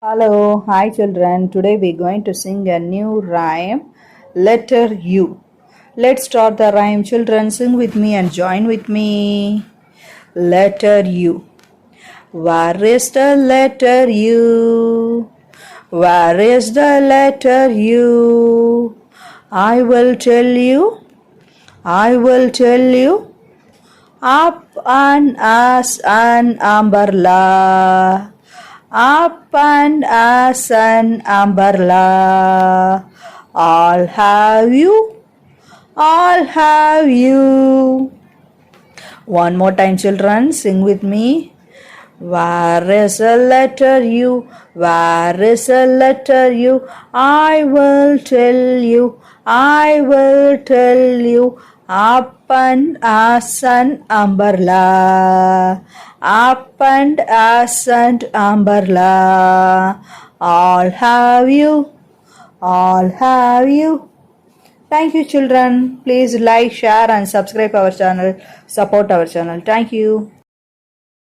Hello, hi children. Today we're going to sing a new rhyme, letter U. Let's start the rhyme. Children, sing with me and join with me. Letter U. Where is the letter U? Where is the letter U? I will tell you. I will tell you. Up and as an umbrella. Up and as an umbrella. All have you, all have you. One more time, children, sing with me. Where is a letter U? Where is a letter U? I will tell you, I will tell you. Up and as an umbrella. Up and as an umbrella. All have you, all have you. Thank you, children. Please like, share, and subscribe our channel. Support our channel. Thank you.